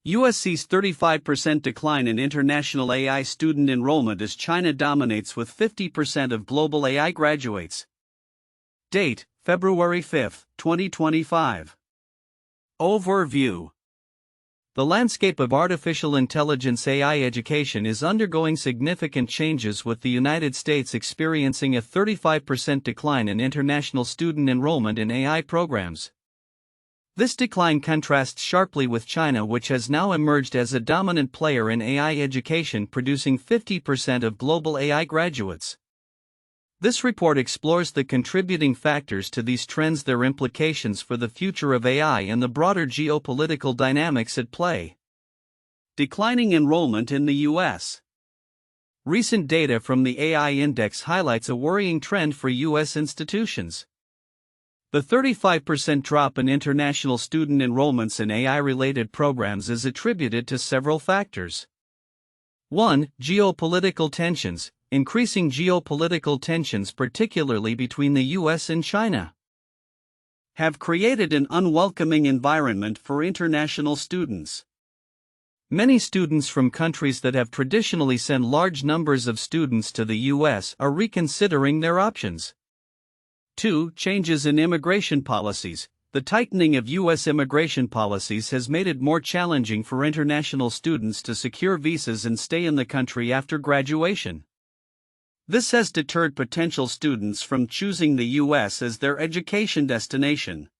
US sees 35% decline in international AI student enrollment as China dominates with 50% of global AI graduates. Date, February 5, 2025. Overview. The landscape of artificial intelligence AI education is undergoing significant changes, with the United States experiencing a 35% decline in international student enrollment in AI programs. This decline contrasts sharply with China, which has now emerged as a dominant player in AI education, producing 50% of global AI graduates. This report explores the contributing factors to these trends, their implications for the future of AI, and the broader geopolitical dynamics at play. Declining enrollment in the U.S. Recent data from the AI Index highlights a worrying trend for U.S. institutions. The 35% drop in international student enrollments in AI-related programs is attributed to several factors. 1. Geopolitical tensions. Increasing geopolitical tensions, particularly between the US and China, have created an unwelcoming environment for international students. Many students from countries that have traditionally sent large numbers of students to the US are reconsidering their options. 2. Changes in immigration policies. The tightening of U.S. immigration policies has made it more challenging for international students to secure visas and stay in the country after graduation. This has deterred potential students from choosing the U.S. as their education destination.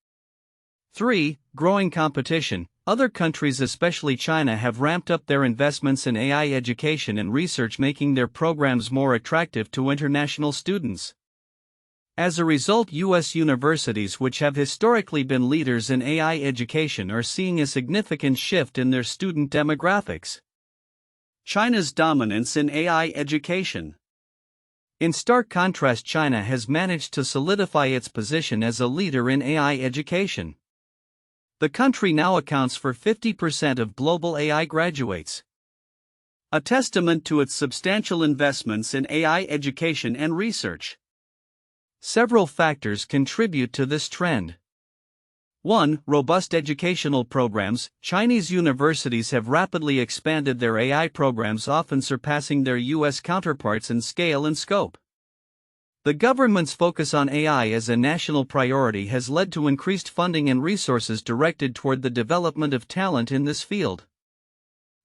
3. Growing competition. Other countries, especially China, have ramped up their investments in AI education and research, making their programs more attractive to international students. As a result, U.S. universities, which have historically been leaders in AI education, are seeing a significant shift in their student demographics. China's dominance in AI education. In stark contrast, China has managed to solidify its position as a leader in AI education. The country now accounts for 50% of global AI graduates, a testament to its substantial investments in AI education and research. Several factors contribute to this trend. 1. Robust educational programs. Chinese universities have rapidly expanded their AI programs, often surpassing their U.S. counterparts in scale and scope. The government's focus on AI as a national priority has led to increased funding and resources directed toward the development of talent in this field.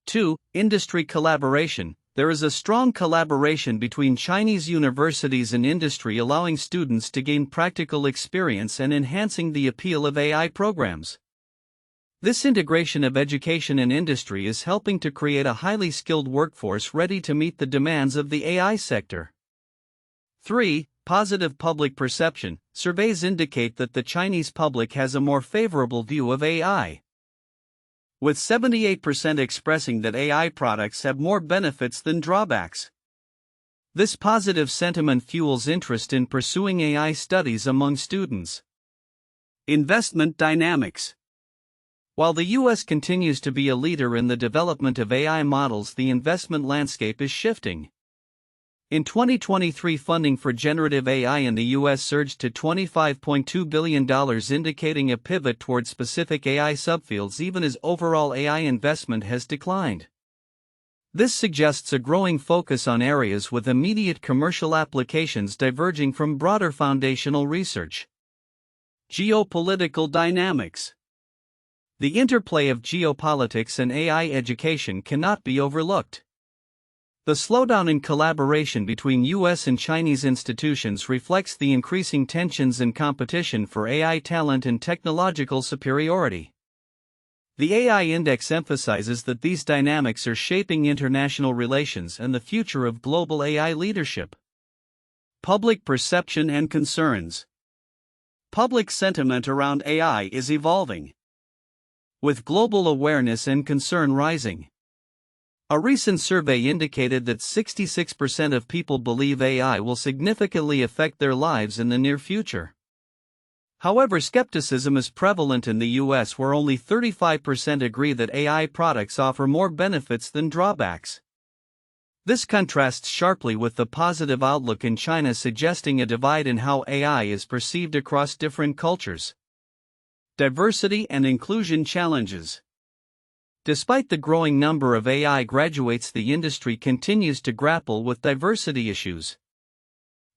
2. Industry collaboration. There is a strong collaboration between Chinese universities and industry, allowing students to gain practical experience and enhancing the appeal of AI programs. This integration of education and industry is helping to create a highly skilled workforce ready to meet the demands of the AI sector. 3. Positive public perception. Surveys indicate that the Chinese public has a more favorable view of AI, with 78% expressing that AI products have more benefits than drawbacks. This positive sentiment fuels interest in pursuing AI studies among students. Investment dynamics. While the U.S. continues to be a leader in the development of AI models, the investment landscape is shifting. In 2023, funding for generative AI in the U.S. surged to $25.2 billion, indicating a pivot toward specific AI subfields, even as overall AI investment has declined. This suggests a growing focus on areas with immediate commercial applications, diverging from broader foundational research. Geopolitical dynamics. The interplay of geopolitics and AI education cannot be overlooked. The slowdown in collaboration between U.S. and Chinese institutions reflects the increasing tensions and competition for AI talent and technological superiority. The AI Index emphasizes that these dynamics are shaping international relations and the future of global AI leadership. Public perception and concerns. Public sentiment around AI is evolving, with global awareness and concern rising. A recent survey indicated that 66% of people believe AI will significantly affect their lives in the near future. However, skepticism is prevalent in the U.S., where only 35% agree that AI products offer more benefits than drawbacks. This contrasts sharply with the positive outlook in China, suggesting a divide in how AI is perceived across different cultures. Diversity and inclusion challenges. Despite the growing number of AI graduates, the industry continues to grapple with diversity issues.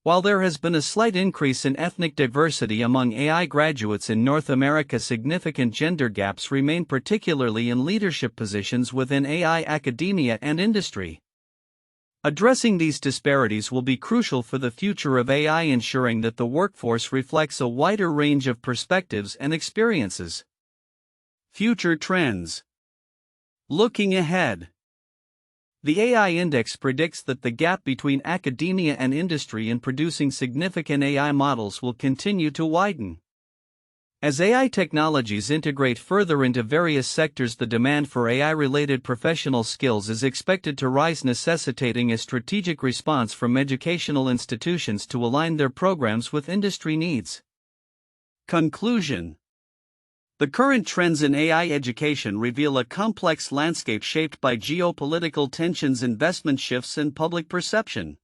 While there has been a slight increase in ethnic diversity among AI graduates in North America, significant gender gaps remain, particularly in leadership positions within AI academia and industry. Addressing these disparities will be crucial for the future of AI, ensuring that the workforce reflects a wider range of perspectives and experiences. Future trends. Looking ahead, the AI Index predicts that the gap between academia and industry in producing significant AI models will continue to widen. As AI technologies integrate further into various sectors, the demand for AI-related professional skills is expected to rise, necessitating a strategic response from educational institutions to align their programs with industry needs. Conclusion. The current trends in AI education reveal a complex landscape shaped by geopolitical tensions, investment shifts, and public perception.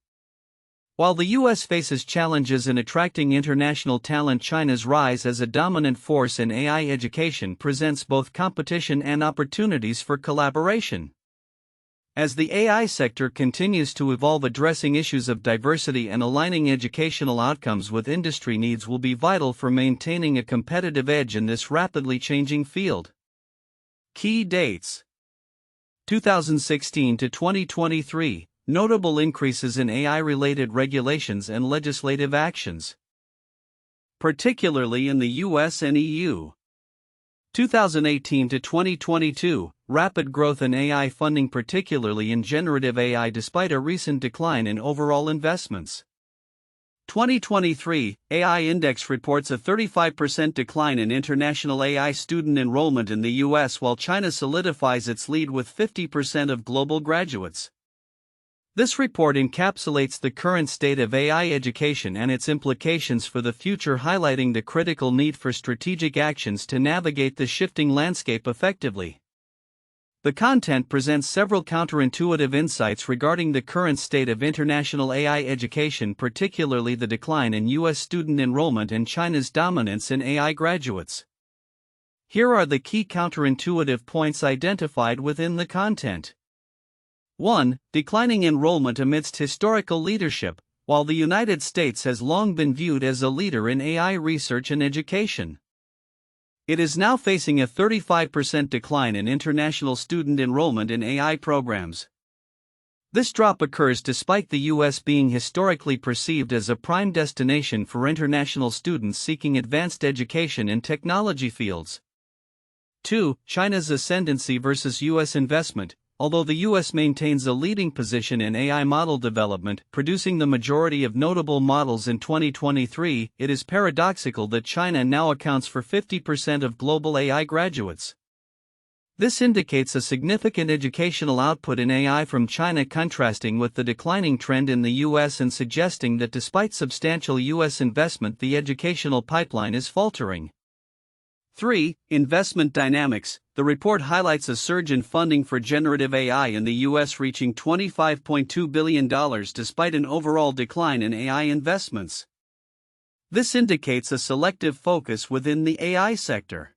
While the U.S. faces challenges in attracting international talent, China's rise as a dominant force in AI education presents both competition and opportunities for collaboration. As the AI sector continues to evolve, addressing issues of diversity and aligning educational outcomes with industry needs will be vital for maintaining a competitive edge in this rapidly changing field. Key dates: 2016 to 2023. Notable increases in AI-related regulations and legislative actions, particularly in the US and EU. 2018 to 2022. Rapid growth in AI funding, particularly in generative AI, despite a recent decline in overall investments. 2023. AI Index reports a 35% decline in international AI student enrollment in the US, while China solidifies its lead with 50% of global graduates. This report encapsulates the current state of AI education and its implications for the future, highlighting the critical need for strategic actions to navigate the shifting landscape effectively. The content presents several counterintuitive insights regarding the current state of international AI education, particularly the decline in U.S. student enrollment and China's dominance in AI graduates. Here are the key counterintuitive points identified within the content. 1. Declining enrollment amidst historical leadership. While the United States has long been viewed as a leader in AI research and education, it is now facing a 35% decline in international student enrollment in AI programs. This drop occurs despite the U.S. being historically perceived as a prime destination for international students seeking advanced education in technology fields. 2. China's ascendancy versus U.S. investment. Although the U.S. maintains a leading position in AI model development, producing the majority of notable models in 2023, it is paradoxical that China now accounts for 50% of global AI graduates. This indicates a significant educational output in AI from China, contrasting with the declining trend in the U.S. and suggesting that despite substantial U.S. investment, the educational pipeline is faltering. 3. Investment dynamics. The report highlights a surge in funding for generative AI in the U.S., reaching $25.2 billion despite an overall decline in AI investments. This indicates a selective focus within the AI sector,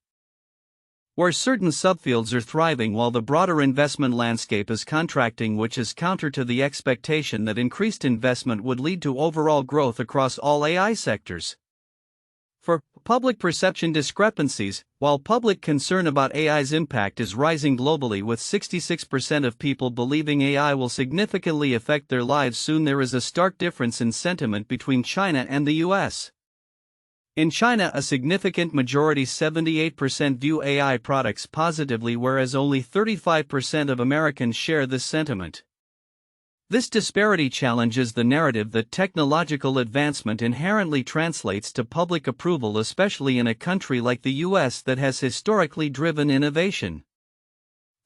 where certain subfields are thriving while the broader investment landscape is contracting, which is counter to the expectation that increased investment would lead to overall growth across all AI sectors. For public perception discrepancies. While public concern about AI's impact is rising globally, with 66% of people believing AI will significantly affect their lives soon, there is a stark difference in sentiment between China and the US. In China, a significant majority, 78%, view AI products positively, whereas only 35% of Americans share this sentiment. This disparity challenges the narrative that technological advancement inherently translates to public approval, especially in a country like the US that has historically driven innovation.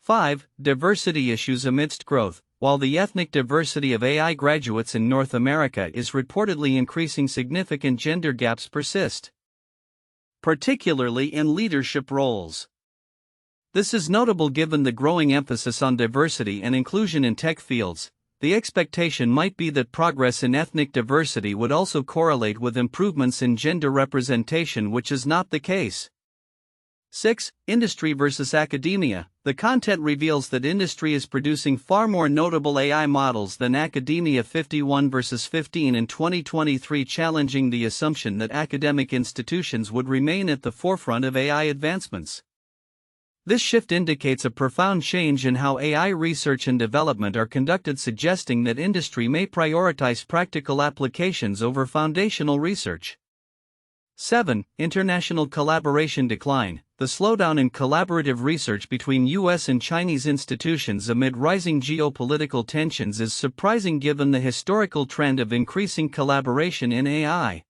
5. Diversity issues amidst growth. While the ethnic diversity of AI graduates in North America is reportedly increasing, significant gender gaps persist, particularly in leadership roles. This is notable given the growing emphasis on diversity and inclusion in tech fields. The expectation might be that progress in ethnic diversity would also correlate with improvements in gender representation, which is not the case. 6. Industry versus academia. the content reveals that industry is producing far more notable AI models than academia, 51 versus 15 in 2023, challenging the assumption that academic institutions would remain at the forefront of AI advancements. This shift indicates a profound change in how AI research and development are conducted, suggesting that industry may prioritize practical applications over foundational research. 7. International collaboration decline. The slowdown in collaborative research between U.S. and Chinese institutions amid rising geopolitical tensions is surprising given the historical trend of increasing collaboration in AI.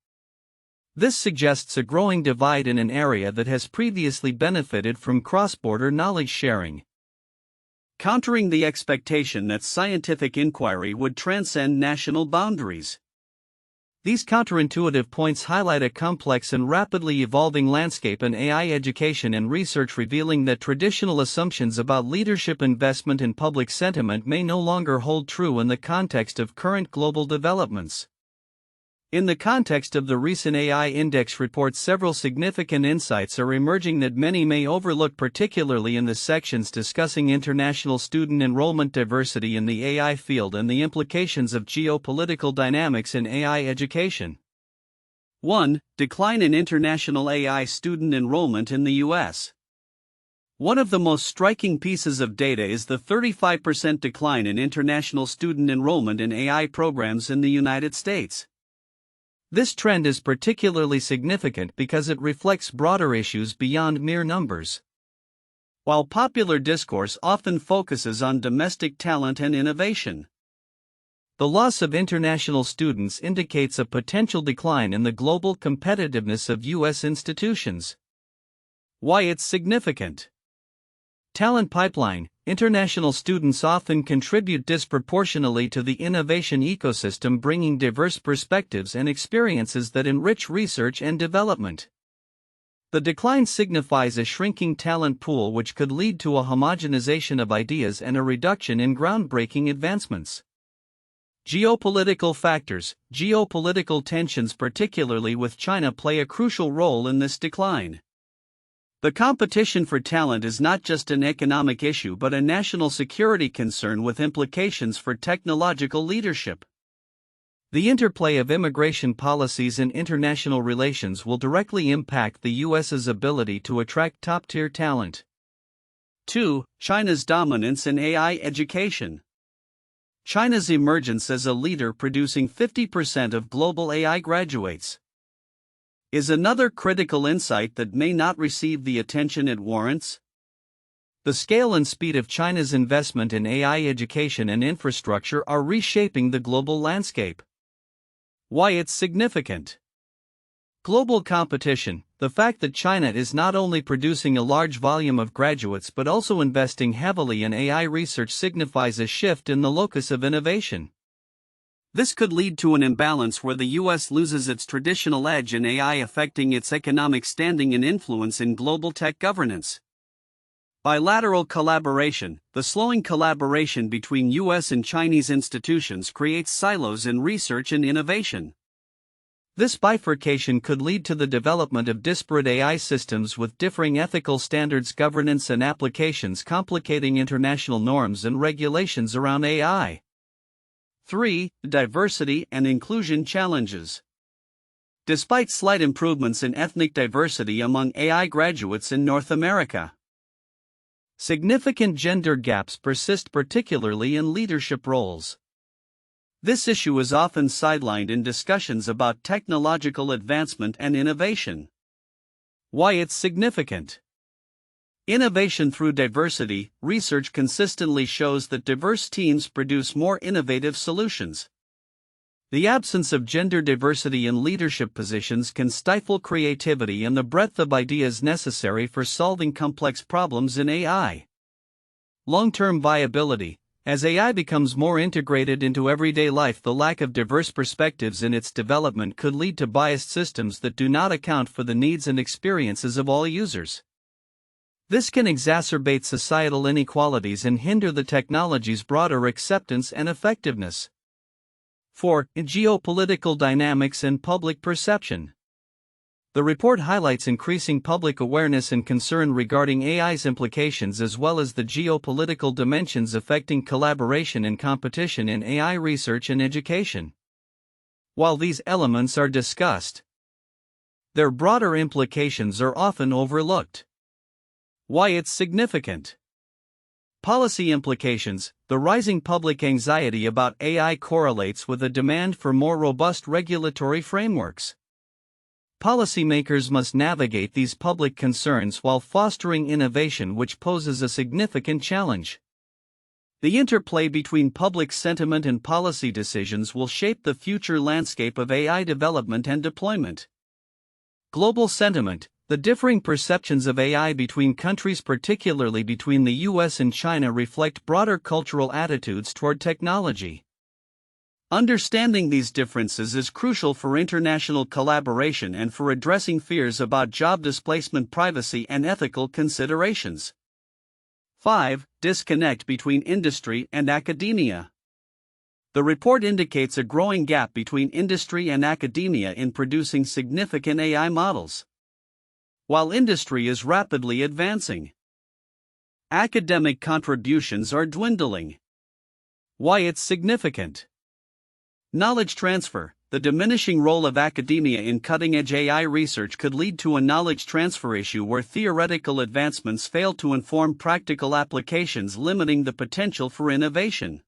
This suggests a growing divide in an area that has previously benefited from cross-border knowledge sharing. Countering the expectation that scientific inquiry would transcend national boundaries. These counterintuitive points highlight a complex and rapidly evolving landscape in AI education and research, revealing that traditional assumptions about leadership, investment, and public sentiment may no longer hold true in the context of current global developments. In the context of the recent AI Index report, several significant insights are emerging that many may overlook, particularly in the sections discussing international student enrollment, diversity in the AI field, and the implications of geopolitical dynamics in AI education. 1. Decline in international AI student enrollment in the U.S. One of the most striking pieces of data is the 35% decline in international student enrollment in AI programs in the United States. This trend is particularly significant because it reflects broader issues beyond mere numbers. While popular discourse often focuses on domestic talent and innovation, the loss of international students indicates a potential decline in the global competitiveness of U.S. institutions. Why it's significant? Talent pipeline. International students often contribute disproportionately to the innovation ecosystem, bringing diverse perspectives and experiences that enrich research and development. The decline signifies a shrinking talent pool, which could lead to a homogenization of ideas and a reduction in groundbreaking advancements. Geopolitical factors. Geopolitical tensions, particularly with China, play a crucial role in this decline. The competition for talent is not just an economic issue but a national security concern with implications for technological leadership. The interplay of immigration policies and international relations will directly impact the U.S.'s ability to attract top-tier talent. 2. China's dominance in AI education. China's emergence as a leader, producing 50% of global AI graduates, is another critical insight that may not receive the attention it warrants. The scale and speed of China's investment in AI education and infrastructure are reshaping the global landscape. Why it's significant? Global competition. The fact that China is not only producing a large volume of graduates but also investing heavily in AI research signifies a shift in the locus of innovation. This could lead to an imbalance where the U.S. loses its traditional edge in AI, affecting its economic standing and influence in global tech governance. Bilateral collaboration. The slowing collaboration between U.S. and Chinese institutions creates silos in research and innovation. This bifurcation could lead to the development of disparate AI systems with differing ethical standards, governance, and applications, complicating international norms and regulations around AI. 3. Diversity and inclusion challenges. Despite slight improvements in ethnic diversity among AI graduates in North America, significant gender gaps persist, particularly in leadership roles. This issue is often sidelined in discussions about technological advancement and innovation. Why it's significant? Innovation through diversity. Research consistently shows that diverse teams produce more innovative solutions. The absence of gender diversity in leadership positions can stifle creativity and the breadth of ideas necessary for solving complex problems in AI. Long-term viability. As AI becomes more integrated into everyday life, the lack of diverse perspectives in its development could lead to biased systems that do not account for the needs and experiences of all users. This can exacerbate societal inequalities and hinder the technology's broader acceptance and effectiveness. 4. Geopolitical dynamics and public perception. The report highlights increasing public awareness and concern regarding AI's implications as well as the geopolitical dimensions affecting collaboration and competition in AI research and education. While these elements are discussed, their broader implications are often overlooked. Why it's significant. Policy implications. The rising public anxiety about AI correlates with a demand for more robust regulatory frameworks. Policymakers must navigate these public concerns while fostering innovation, which poses a significant challenge. The interplay between public sentiment and policy decisions will shape the future landscape of AI development and deployment. Global sentiment. The differing perceptions of AI between countries, particularly between the US and China, reflect broader cultural attitudes toward technology. Understanding these differences is crucial for international collaboration and for addressing fears about job displacement, privacy, and ethical considerations. 5. Disconnect between industry and academia. The report indicates a growing gap between industry and academia in producing significant AI models. While industry is rapidly advancing, academic contributions are dwindling. Why it's significant. Knowledge transfer. The diminishing role of academia in cutting-edge AI research could lead to a knowledge transfer issue where theoretical advancements fail to inform practical applications, limiting the potential for innovation.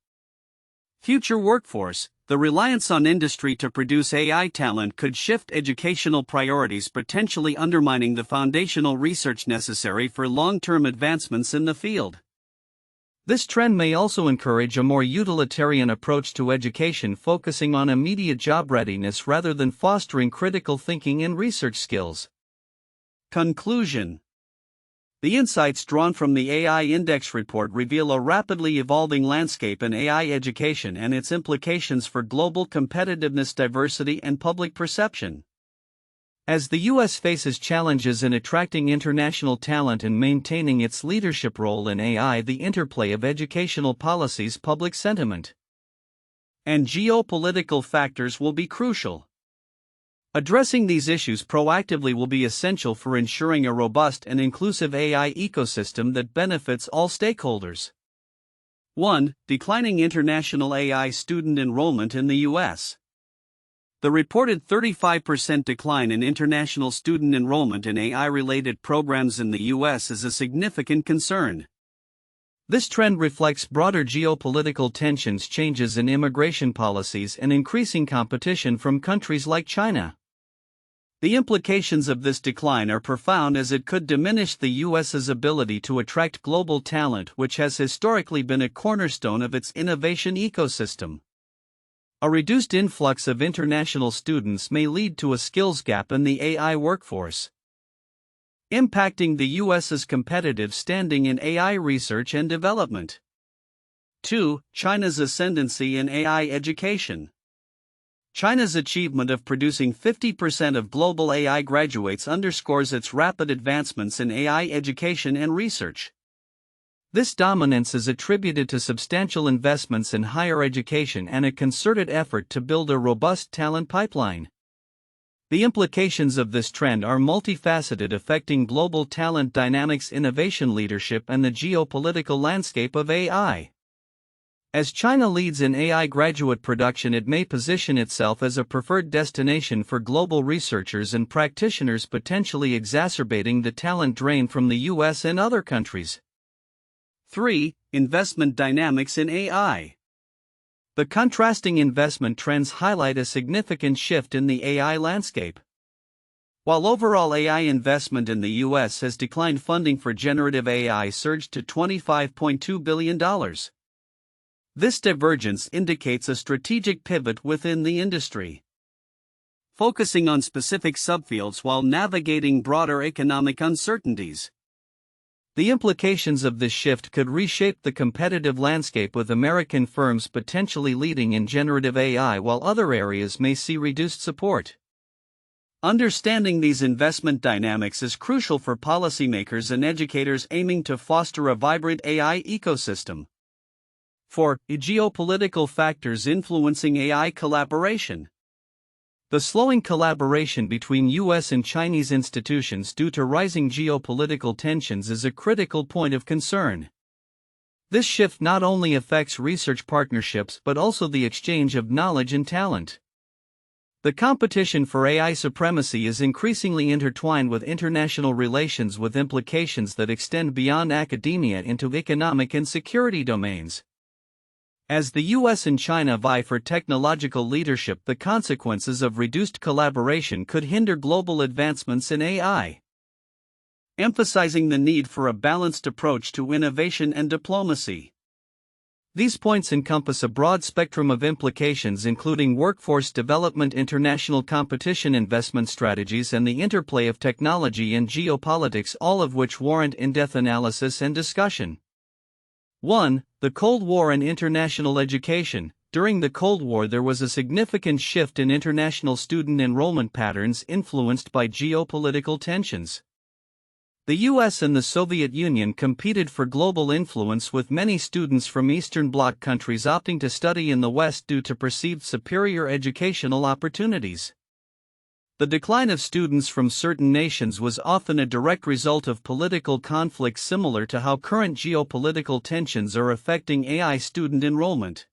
Future workforce. The reliance on industry to produce AI talent could shift educational priorities, potentially undermining the foundational research necessary for long-term advancements in the field. This trend may also encourage a more utilitarian approach to education, focusing on immediate job readiness rather than fostering critical thinking and research skills. Conclusion. The insights drawn from the AI Index report reveal a rapidly evolving landscape in AI education and its implications for global competitiveness, diversity, and public perception. As the U.S. faces challenges in attracting international talent and maintaining its leadership role in AI, the interplay of educational policies, public sentiment, and geopolitical factors will be crucial. Addressing these issues proactively will be essential for ensuring a robust and inclusive AI ecosystem that benefits all stakeholders. 1. Declining international AI student enrollment in the U.S. The reported 35% decline in international student enrollment in AI-related programs in the U.S. is a significant concern. This trend reflects broader geopolitical tensions, changes in immigration policies, and increasing competition from countries like China. The implications of this decline are profound, as it could diminish the U.S.'s ability to attract global talent, which has historically been a cornerstone of its innovation ecosystem. A reduced influx of international students may lead to a skills gap in the AI workforce, impacting the U.S.'s competitive standing in AI research and development. 2. China's ascendancy in AI education. China's achievement of producing 50% of global AI graduates underscores its rapid advancements in AI education and research. This dominance is attributed to substantial investments in higher education and a concerted effort to build a robust talent pipeline. The implications of this trend are multifaceted, affecting global talent dynamics, innovation leadership, and the geopolitical landscape of AI. As China leads in AI graduate production, it may position itself as a preferred destination for global researchers and practitioners, potentially exacerbating the talent drain from the US and other countries. 3. Investment dynamics in AI. The contrasting investment trends highlight a significant shift in the AI landscape. While overall AI investment in the US has declined, funding for generative AI surged to $25.2 billion. This divergence indicates a strategic pivot within the industry, focusing on specific subfields while navigating broader economic uncertainties. The implications of this shift could reshape the competitive landscape, with American firms potentially leading in generative AI while other areas may see reduced support. Understanding these investment dynamics is crucial for policymakers and educators aiming to foster a vibrant AI ecosystem. 4. Geopolitical factors influencing AI collaboration. The slowing collaboration between US and Chinese institutions due to rising geopolitical tensions is a critical point of concern. This shift not only affects research partnerships but also the exchange of knowledge and talent. The competition for AI supremacy is increasingly intertwined with international relations with implications that extend beyond academia into economic and security domains. As the US and China vie for technological leadership, the consequences of reduced collaboration could hinder global advancements in AI. Emphasizing the need for a balanced approach to innovation and diplomacy. These points encompass a broad spectrum of implications, including workforce development, international competition, investment strategies, and the interplay of technology and geopolitics, all of which warrant in-depth analysis and discussion. 1. The Cold War and international education. During the Cold War, there was a significant shift in international student enrollment patterns influenced by geopolitical tensions. The US and the Soviet Union competed for global influence, with many students from Eastern Bloc countries opting to study in the West due to perceived superior educational opportunities. The decline of students from certain nations was often a direct result of political conflicts, similar to how current geopolitical tensions are affecting AI student enrollment.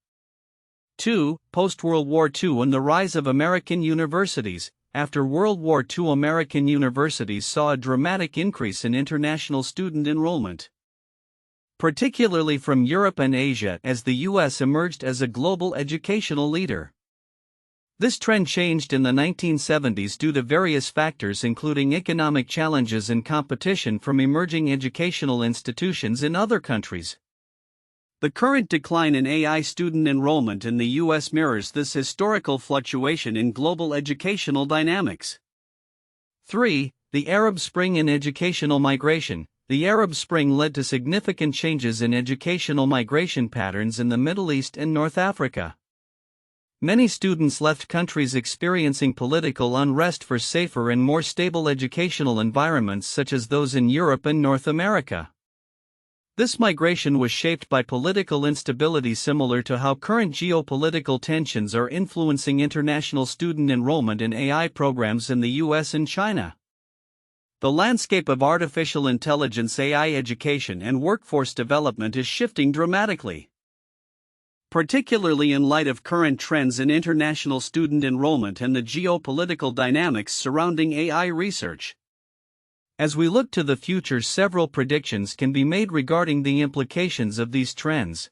2. Post-World War II and the rise of American universities. After World War II, American universities saw a dramatic increase in international student enrollment, particularly from Europe and Asia, as the US emerged as a global educational leader. This trend changed in the 1970s due to various factors, including economic challenges and competition from emerging educational institutions in other countries. The current decline in AI student enrollment in the US mirrors this historical fluctuation in global educational dynamics. 3. The Arab Spring and educational migration. The Arab Spring led to significant changes in educational migration patterns in the Middle East and North Africa. Many students left countries experiencing political unrest for safer and more stable educational environments, such as those in Europe and North America. This migration was shaped by political instability, similar to how current geopolitical tensions are influencing international student enrollment in AI programs in the US and China. The landscape of artificial intelligence AI education and workforce development is shifting dramatically, particularly in light of current trends in international student enrollment and the geopolitical dynamics surrounding AI research. As we look to the future, several predictions can be made regarding the implications of these trends.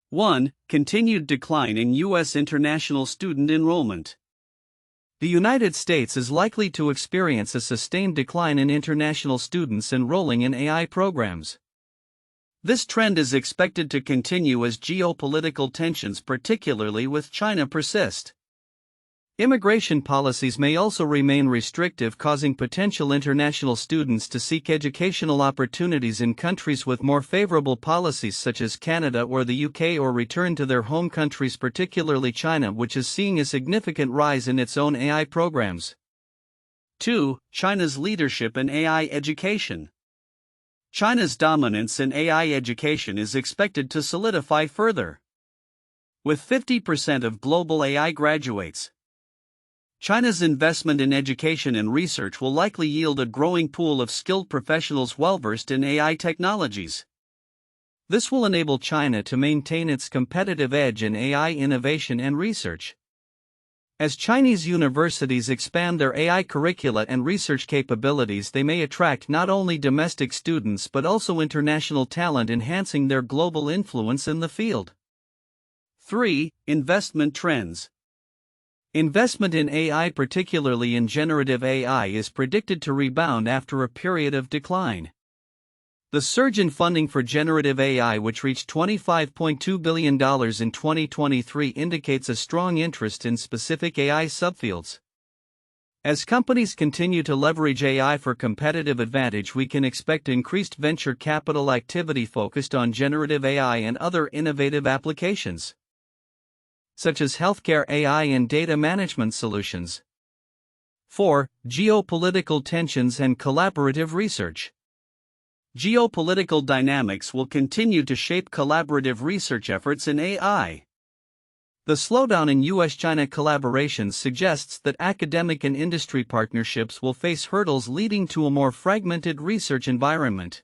1. Continued decline in U.S. international student enrollment. The United States is likely to experience a sustained decline in international students enrolling in AI programs. This trend is expected to continue as geopolitical tensions, particularly with China, persist. Immigration policies may also remain restrictive, causing potential international students to seek educational opportunities in countries with more favorable policies such as Canada or the UK, or return to their home countries, particularly China, which is seeing a significant rise in its own AI programs. 2. China's leadership in AI education. China's dominance in AI education is expected to solidify further. With 50% of global AI graduates, China's investment in education and research will likely yield a growing pool of skilled professionals well-versed in AI technologies. This will enable China to maintain its competitive edge in AI innovation and research. As Chinese universities expand their AI curricula and research capabilities, they may attract not only domestic students but also international talent, enhancing their global influence in the field. 3. Investment trends. Investment in AI, particularly in generative AI, is predicted to rebound after a period of decline. The surge in funding for generative AI, which reached $25.2 billion in 2023, indicates a strong interest in specific AI subfields. As companies continue to leverage AI for competitive advantage, we can expect increased venture capital activity focused on generative AI and other innovative applications, such as healthcare AI and data management solutions. 4. Geopolitical tensions and collaborative research. Geopolitical dynamics will continue to shape collaborative research efforts in AI. The slowdown in US-China collaborations suggests that academic and industry partnerships will face hurdles leading to a more fragmented research environment.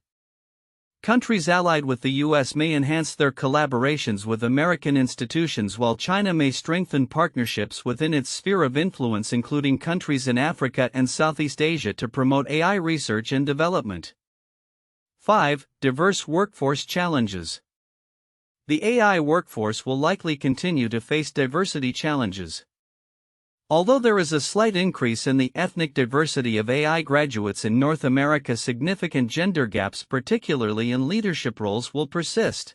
Countries allied with the US may enhance their collaborations with American institutions, while China may strengthen partnerships within its sphere of influence, including countries in Africa and Southeast Asia, to promote AI research and development. 5. Diverse workforce challenges. The AI workforce will likely continue to face diversity challenges. Although there is a slight increase in the ethnic diversity of AI graduates in North America, significant gender gaps, particularly in leadership roles, will persist.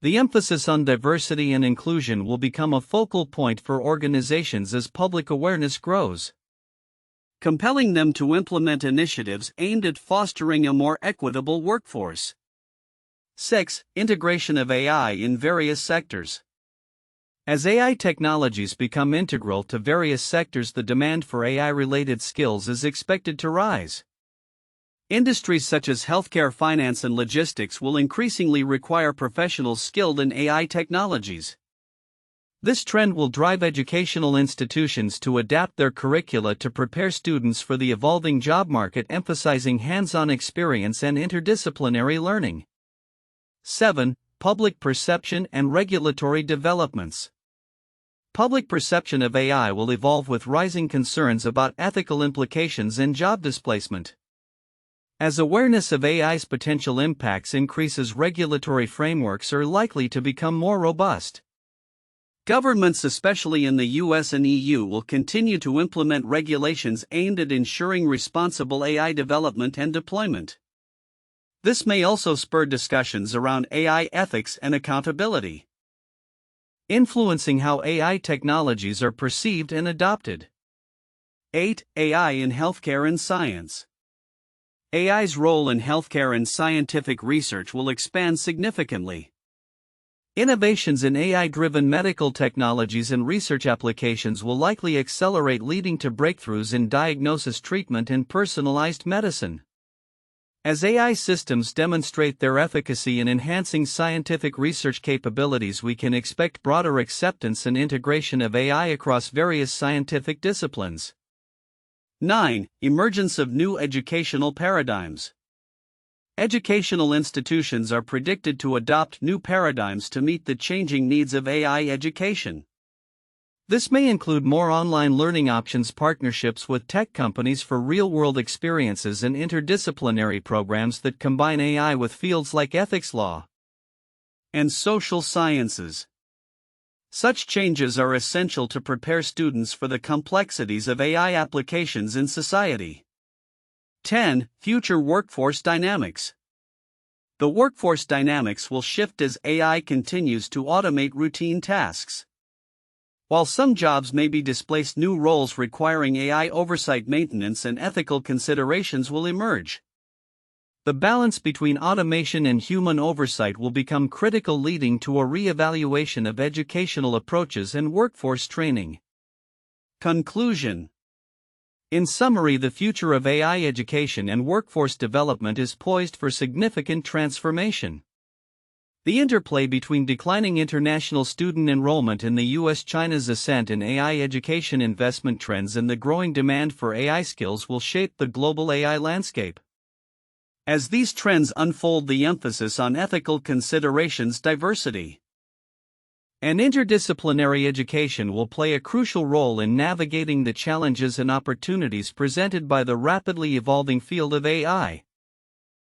The emphasis on diversity and inclusion will become a focal point for organizations as public awareness grows, compelling them to implement initiatives aimed at fostering a more equitable workforce. 6. Integration of AI in various sectors. As AI technologies become integral to various sectors, the demand for AI-related skills is expected to rise. Industries such as healthcare, finance, and logistics will increasingly require professionals skilled in AI technologies. This trend will drive educational institutions to adapt their curricula to prepare students for the evolving job market, emphasizing hands-on experience and interdisciplinary learning. 7. Public perception and regulatory developments. Public perception of AI will evolve with rising concerns about ethical implications and job displacement. As awareness of AI's potential impacts increases, regulatory frameworks are likely to become more robust. Governments, especially in the US and EU, will continue to implement regulations aimed at ensuring responsible AI development and deployment. This may also spur discussions around AI ethics and accountability, influencing how AI technologies are perceived and adopted. 8. AI in healthcare and science. AI's role in healthcare and scientific research will expand significantly. Innovations in AI-driven medical technologies and research applications will likely accelerate, leading to breakthroughs in diagnosis, treatment, and personalized medicine. As AI systems demonstrate their efficacy in enhancing scientific research capabilities, we can expect broader acceptance and integration of AI across various scientific disciplines. 9. Emergence of new educational paradigms. Educational institutions are predicted to adopt new paradigms to meet the changing needs of AI education. This may include more online learning options, partnerships with tech companies for real-world experiences, and interdisciplinary programs that combine AI with fields like ethics, law, and social sciences. Such changes are essential to prepare students for the complexities of AI applications in society. 10. Future workforce dynamics. The workforce dynamics will shift as AI continues to automate routine tasks. While some jobs may be displaced, new roles requiring AI oversight, maintenance, and ethical considerations will emerge. The balance between automation and human oversight will become critical, leading to a re-evaluation of educational approaches and workforce training. Conclusion. In summary, the future of AI education and workforce development is poised for significant transformation. The interplay between declining international student enrollment in the US, China's ascent in AI education investment trends, and the growing demand for AI skills will shape the global AI landscape. As these trends unfold, the emphasis on ethical considerations, diversity, and interdisciplinary education will play a crucial role in navigating the challenges and opportunities presented by the rapidly evolving field of AI.